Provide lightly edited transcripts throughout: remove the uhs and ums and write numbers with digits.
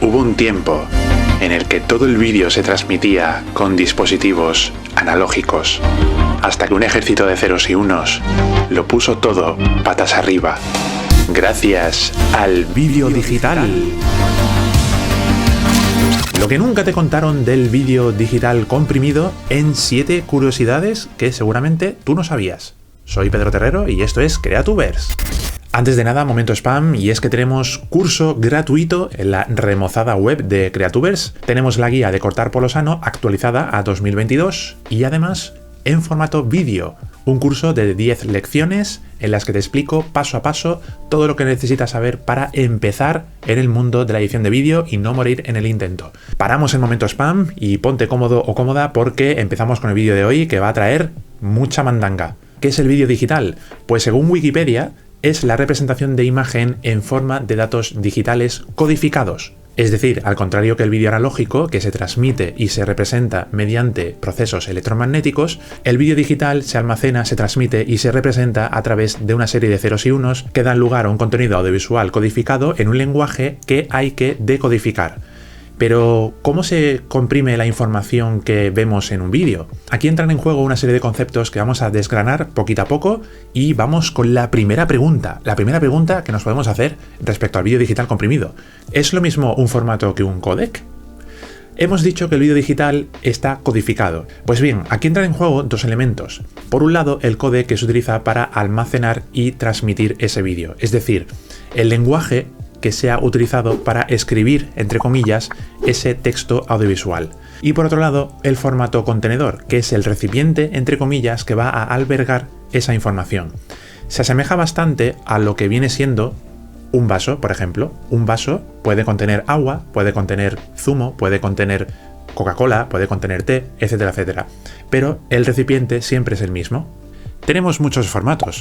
Hubo un tiempo en el que todo el vídeo se transmitía con dispositivos analógicos, hasta que un ejército de ceros y unos lo puso todo patas arriba, gracias al vídeo digital. Lo que nunca te contaron del vídeo digital comprimido en 7 curiosidades que seguramente tú no sabías. Soy Pedro Terrero y esto es Creatubers. Antes de nada, momento spam, y es que tenemos curso gratuito en la remozada web de Creatubers. Tenemos la guía de cortar polo sano actualizada a 2022 y además en formato vídeo. Un curso de 10 lecciones en las que te explico paso a paso todo lo que necesitas saber para empezar en el mundo de la edición de vídeo y no morir en el intento. Paramos en momento spam y ponte cómodo o cómoda porque empezamos con el vídeo de hoy que va a traer mucha mandanga. ¿Qué es el vídeo digital? Pues según Wikipedia, es la representación de imagen en forma de datos digitales codificados. Es decir, al contrario que el vídeo analógico, que se transmite y se representa mediante procesos electromagnéticos, el vídeo digital se almacena, se transmite y se representa a través de una serie de ceros y unos que dan lugar a un contenido audiovisual codificado en un lenguaje que hay que decodificar. Pero, ¿cómo se comprime la información que vemos en un vídeo? Aquí entran en juego una serie de conceptos que vamos a desgranar poquito a poco y vamos con la primera pregunta. La primera pregunta que nos podemos hacer respecto al vídeo digital comprimido. ¿Es lo mismo un formato que un códec? Hemos dicho que el vídeo digital está codificado. Pues bien, aquí entran en juego dos elementos. Por un lado, el códec que se utiliza para almacenar y transmitir ese vídeo. Es decir, el lenguaje que se ha utilizado para escribir, entre comillas, ese texto audiovisual. Y por otro lado, el formato contenedor, que es el recipiente, entre comillas, que va a albergar esa información. Se asemeja bastante a lo que viene siendo un vaso, por ejemplo. Un vaso puede contener agua, puede contener zumo, puede contener Coca-Cola, puede contener té, etcétera, etcétera. Pero el recipiente siempre es el mismo. Tenemos muchos formatos: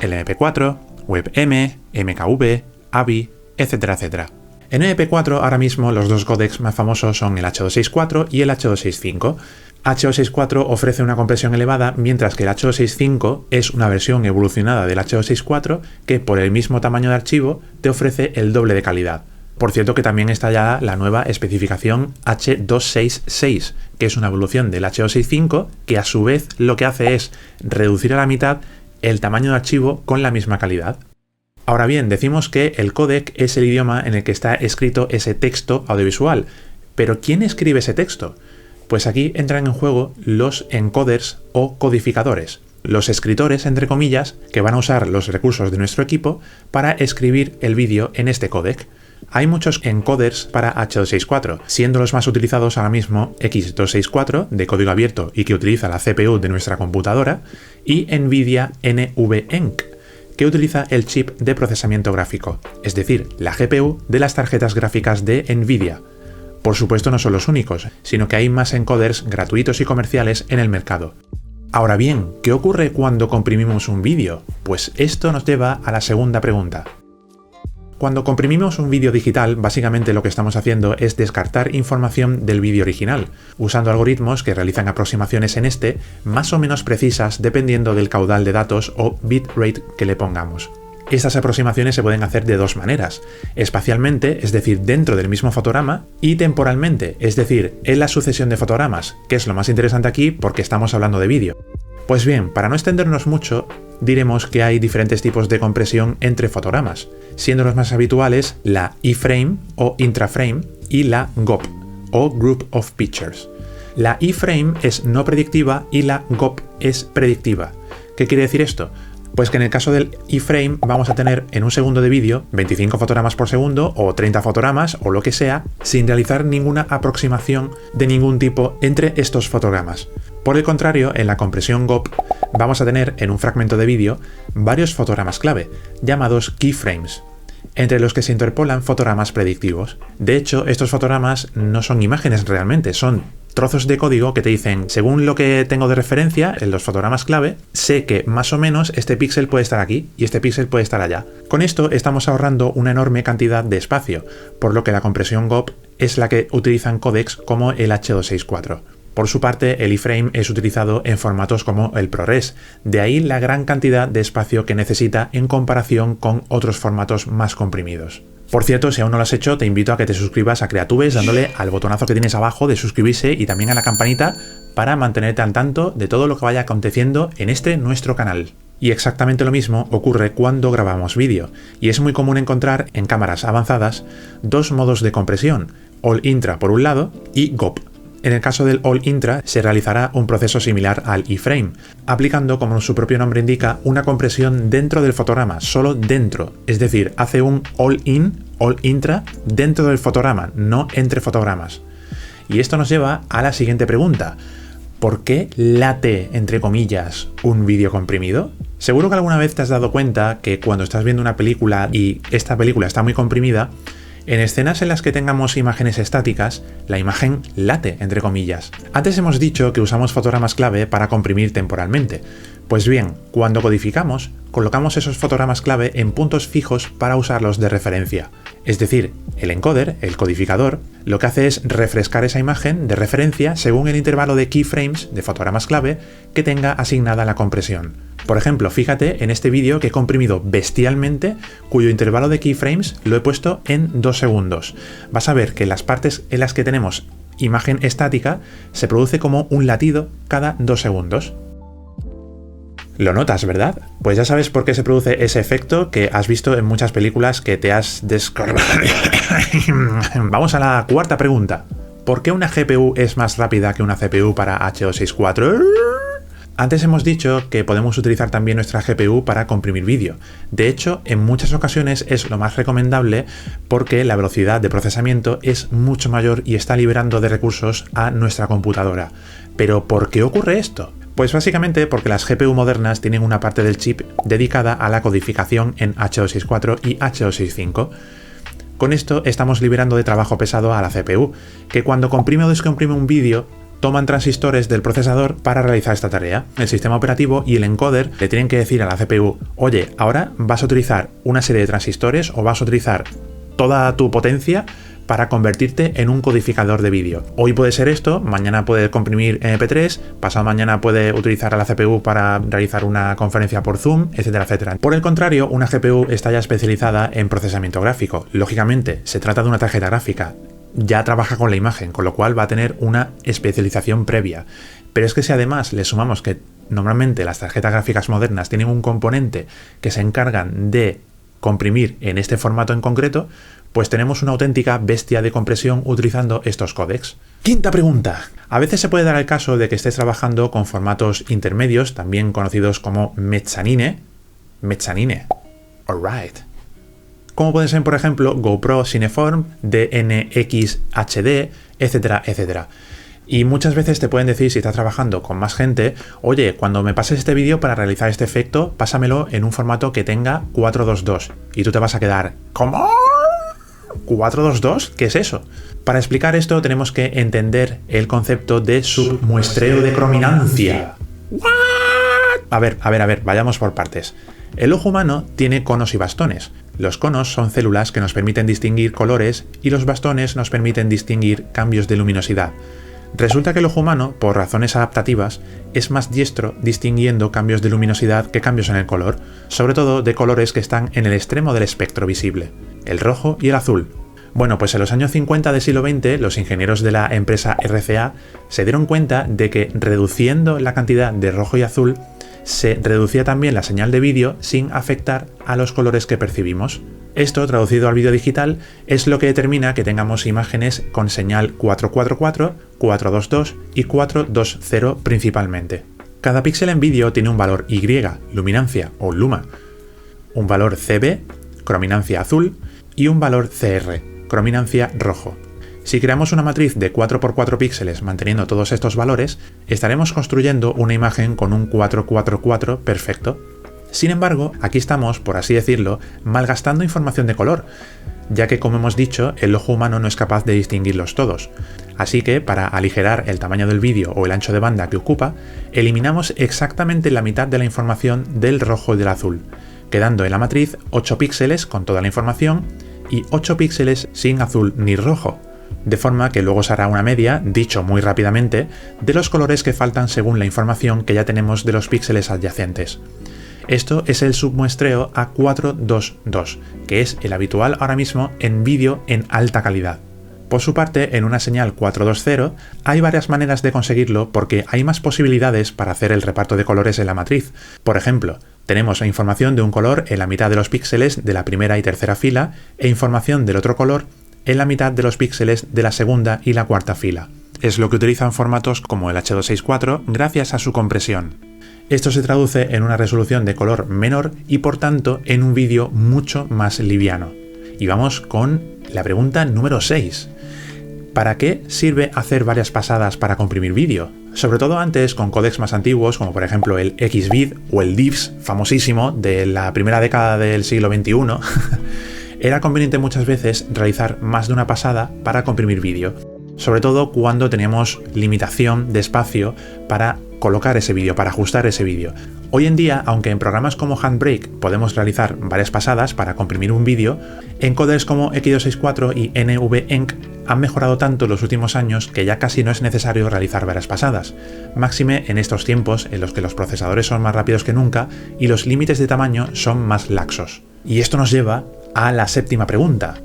el MP4, WebM, MKV, AVI, etcétera, etcétera. En MP4 ahora mismo los dos códecs más famosos son el H.264 y el H.265. H.264 ofrece una compresión elevada, mientras que el H.265 es una versión evolucionada del H.264 que por el mismo tamaño de archivo te ofrece el doble de calidad. Por cierto que también está ya la nueva especificación H.266, que es una evolución del H.265 que a su vez lo que hace es reducir a la mitad el tamaño de archivo con la misma calidad. Ahora bien, decimos que el códec es el idioma en el que está escrito ese texto audiovisual, pero ¿quién escribe ese texto? Pues aquí entran en juego los encoders o codificadores, los escritores, entre comillas, que van a usar los recursos de nuestro equipo para escribir el vídeo en este códec. Hay muchos encoders para H.264, siendo los más utilizados ahora mismo X264, de código abierto y que utiliza la CPU de nuestra computadora, y NVIDIA NVENC, que utiliza el chip de procesamiento gráfico, es decir, la GPU de las tarjetas gráficas de NVIDIA. Por supuesto no son los únicos, sino que hay más encoders gratuitos y comerciales en el mercado. Ahora bien, ¿qué ocurre cuando comprimimos un vídeo? Pues esto nos lleva a la segunda pregunta. Cuando comprimimos un vídeo digital, básicamente lo que estamos haciendo es descartar información del vídeo original, usando algoritmos que realizan aproximaciones en este más o menos precisas dependiendo del caudal de datos o bitrate que le pongamos. Estas aproximaciones se pueden hacer de dos maneras: espacialmente, es decir, dentro del mismo fotograma, y temporalmente, es decir, en la sucesión de fotogramas, que es lo más interesante aquí porque estamos hablando de vídeo. Pues bien, para no extendernos mucho, diremos que hay diferentes tipos de compresión entre fotogramas, siendo los más habituales la iframe o intraframe y la GOP o Group of Pictures. La iframe es no predictiva y la GOP es predictiva. ¿Qué quiere decir esto? Pues que en el caso del iframe vamos a tener en un segundo de vídeo 25 fotogramas por segundo o 30 fotogramas o lo que sea, sin realizar ninguna aproximación de ningún tipo entre estos fotogramas. Por el contrario, en la compresión GOP vamos a tener en un fragmento de vídeo varios fotogramas clave, llamados keyframes, entre los que se interpolan fotogramas predictivos. De hecho, estos fotogramas no son imágenes realmente, son trozos de código que te dicen, según lo que tengo de referencia en los fotogramas clave, sé que más o menos este píxel puede estar aquí y este píxel puede estar allá. Con esto estamos ahorrando una enorme cantidad de espacio, por lo que la compresión GOP es la que utilizan códecs como el H.264. Por su parte, el iframe es utilizado en formatos como el ProRes, de ahí la gran cantidad de espacio que necesita en comparación con otros formatos más comprimidos. Por cierto, si aún no lo has hecho, te invito a que te suscribas a Creatubes dándole al botonazo que tienes abajo de suscribirse y también a la campanita para mantenerte al tanto de todo lo que vaya aconteciendo en nuestro canal. Y exactamente lo mismo ocurre cuando grabamos vídeo, y es muy común encontrar en cámaras avanzadas dos modos de compresión, All Intra por un lado y GOP. En el caso del All Intra se realizará un proceso similar al iframe, aplicando, como su propio nombre indica, una compresión dentro del fotograma, solo dentro, es decir, hace un All In, All Intra dentro del fotograma, no entre fotogramas. Y esto nos lleva a la siguiente pregunta: ¿por qué late, entre comillas, un vídeo comprimido? Seguro que alguna vez te has dado cuenta que cuando estás viendo una película y esta película está muy comprimida, en escenas en las que tengamos imágenes estáticas, la imagen late, entre comillas. Antes hemos dicho que usamos fotogramas clave para comprimir temporalmente. Pues bien, cuando codificamos, colocamos esos fotogramas clave en puntos fijos para usarlos de referencia. Es decir, el encoder, el codificador, lo que hace es refrescar esa imagen de referencia según el intervalo de keyframes de fotogramas clave que tenga asignada la compresión. Por ejemplo, fíjate en este vídeo que he comprimido bestialmente, cuyo intervalo de keyframes lo he puesto en 2 segundos. Vas a ver que en las partes en las que tenemos imagen estática se produce como un latido cada 2 segundos. Lo notas, ¿verdad? Pues ya sabes por qué se produce ese efecto que has visto en muchas películas que te has descargado. Vamos a la cuarta pregunta. ¿Por qué una GPU es más rápida que una CPU para H.264? Antes hemos dicho que podemos utilizar también nuestra GPU para comprimir vídeo. De hecho, en muchas ocasiones es lo más recomendable porque la velocidad de procesamiento es mucho mayor y está liberando de recursos a nuestra computadora. ¿Pero por qué ocurre esto? Pues básicamente porque las GPU modernas tienen una parte del chip dedicada a la codificación en H.264 y H.265. Con esto estamos liberando de trabajo pesado a la CPU, que cuando comprime o descomprime un vídeo, toman transistores del procesador para realizar esta tarea. El sistema operativo y el encoder le tienen que decir a la CPU: oye, ahora vas a utilizar una serie de transistores o vas a utilizar toda tu potencia para convertirte en un codificador de vídeo. Hoy puede ser esto, mañana puede comprimir MP3, pasado mañana puede utilizar a la CPU para realizar una conferencia por Zoom, etcétera, etcétera. Por el contrario, una GPU está ya especializada en procesamiento gráfico. Lógicamente, se trata de una tarjeta gráfica. Ya trabaja con la imagen, con lo cual va a tener una especialización previa. Pero es que si además le sumamos que normalmente las tarjetas gráficas modernas tienen un componente que se encargan de comprimir en este formato en concreto, pues tenemos una auténtica bestia de compresión utilizando estos códecs. Quinta pregunta. A veces se puede dar el caso de que estés trabajando con formatos intermedios, también conocidos como mezzanine. Alright. Como pueden ser, por ejemplo, GoPro Cineform, DNX HD, etcétera, etcétera. Y muchas veces te pueden decir, si estás trabajando con más gente: oye, cuando me pases este vídeo para realizar este efecto, pásamelo en un formato que tenga 422. Y tú te vas a quedar: ¿cómo? ¿422? ¿Qué es eso? Para explicar esto tenemos que entender el concepto de submuestreo de crominancia. A ver, vayamos por partes. El ojo humano tiene conos y bastones. Los conos son células que nos permiten distinguir colores y los bastones nos permiten distinguir cambios de luminosidad. Resulta que el ojo humano, por razones adaptativas, es más diestro distinguiendo cambios de luminosidad que cambios en el color, sobre todo de colores que están en el extremo del espectro visible, el rojo y el azul. Bueno, pues en los años 50 del siglo XX, los ingenieros de la empresa RCA se dieron cuenta de que reduciendo la cantidad de rojo y azul, se reducía también la señal de vídeo sin afectar a los colores que percibimos. Esto, traducido al vídeo digital, es lo que determina que tengamos imágenes con señal 444, 422 y 420 principalmente. Cada píxel en vídeo tiene un valor Y, luminancia o luma, un valor CB, crominancia azul, y un valor CR, crominancia rojo. Si creamos una matriz de 4×4 píxeles manteniendo todos estos valores, estaremos construyendo una imagen con un 4×4 perfecto. Sin embargo, aquí estamos, por así decirlo, malgastando información de color, ya que, como hemos dicho, el ojo humano no es capaz de distinguirlos todos. Así que, para aligerar el tamaño del vídeo o el ancho de banda que ocupa, eliminamos exactamente la mitad de la información del rojo y del azul, quedando en la matriz 8 píxeles con toda la información y 8 píxeles sin azul ni rojo. de forma que luego se hará una media, dicho muy rápidamente, de los colores que faltan según la información que ya tenemos de los píxeles adyacentes. Esto es el submuestreo A422, que es el habitual ahora mismo en vídeo en alta calidad. Por su parte, en una señal 420 hay varias maneras de conseguirlo porque hay más posibilidades para hacer el reparto de colores en la matriz. Por ejemplo, tenemos la información de un color en la mitad de los píxeles de la primera y tercera fila e información del otro color en la mitad de los píxeles de la segunda y la cuarta fila. Es lo que utilizan formatos como el H264 gracias a su compresión. Esto se traduce en una resolución de color menor y por tanto en un vídeo mucho más liviano. Y vamos con la pregunta número 6. ¿Para qué sirve hacer varias pasadas para comprimir vídeo? Sobre todo antes con códecs más antiguos como por ejemplo el XVID o el DIVS, famosísimo, de la primera década del siglo XXI, era conveniente muchas veces realizar más de una pasada para comprimir vídeo, sobre todo cuando teníamos limitación de espacio para colocar ese vídeo, para ajustar ese vídeo. Hoy en día, aunque en programas como Handbrake podemos realizar varias pasadas para comprimir un vídeo, encoders como X264 y NVENC han mejorado tanto en los últimos años que ya casi no es necesario realizar varias pasadas, máxime en estos tiempos en los que los procesadores son más rápidos que nunca y los límites de tamaño son más laxos. Y esto nos lleva a la séptima pregunta.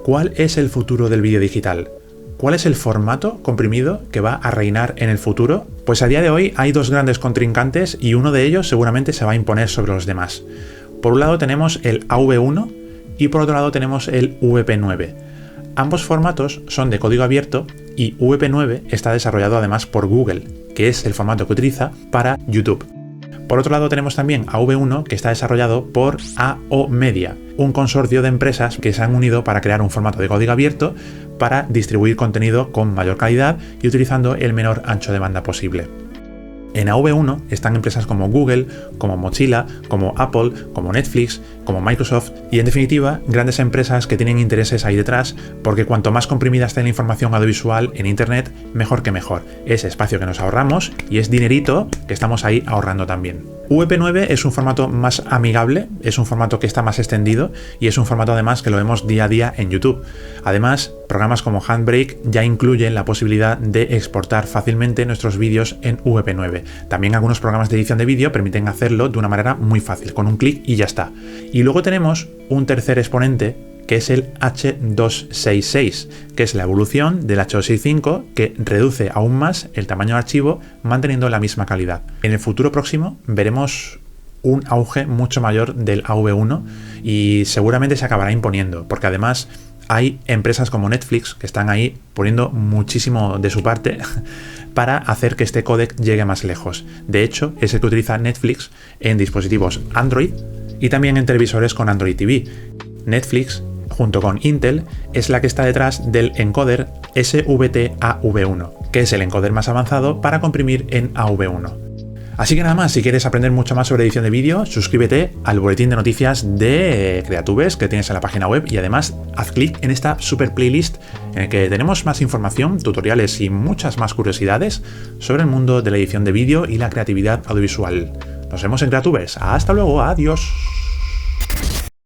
¿Cuál es el futuro del vídeo digital? ¿Cuál es el formato comprimido que va a reinar en el futuro? Pues a día de hoy hay dos grandes contrincantes y uno de ellos seguramente se va a imponer sobre los demás. Por un lado tenemos el AV1 y por otro lado tenemos el VP9. Ambos formatos son de código abierto y VP9 está desarrollado además por Google, que es el formato que utiliza para YouTube. Por otro lado tenemos también AV1 que está desarrollado por AO Media, un consorcio de empresas que se han unido para crear un formato de código abierto para distribuir contenido con mayor calidad y utilizando el menor ancho de banda posible. En AV1 están empresas como Google, como Mozilla, como Apple, como Netflix, como Microsoft y en definitiva grandes empresas que tienen intereses ahí detrás porque cuanto más comprimida esté la información audiovisual en Internet, mejor que mejor. Es espacio que nos ahorramos y es dinerito que estamos ahí ahorrando también. VP9 es un formato más amigable, es un formato que está más extendido y es un formato además que lo vemos día a día en YouTube. Además, programas como Handbrake ya incluyen la posibilidad de exportar fácilmente nuestros vídeos en VP9. También algunos programas de edición de vídeo permiten hacerlo de una manera muy fácil, con un clic y ya está. Y luego tenemos un tercer exponente que es el H266, que es la evolución del H265 que reduce aún más el tamaño de archivo manteniendo la misma calidad. En el futuro próximo veremos un auge mucho mayor del AV1 y seguramente se acabará imponiendo, porque además hay empresas como Netflix que están ahí poniendo muchísimo de su parte para hacer que este códec llegue más lejos. De hecho, es el que utiliza Netflix en dispositivos Android y también en televisores con Android TV. Netflix, junto con Intel, es la que está detrás del encoder SVT-AV1, que es el encoder más avanzado para comprimir en AV1. Así que nada más, si quieres aprender mucho más sobre edición de vídeo, suscríbete al boletín de noticias de Creatubes que tienes en la página web y además haz clic en esta super playlist en el que tenemos más información, tutoriales y muchas más curiosidades sobre el mundo de la edición de vídeo y la creatividad audiovisual. Nos vemos en Creatubes. Hasta luego, adiós.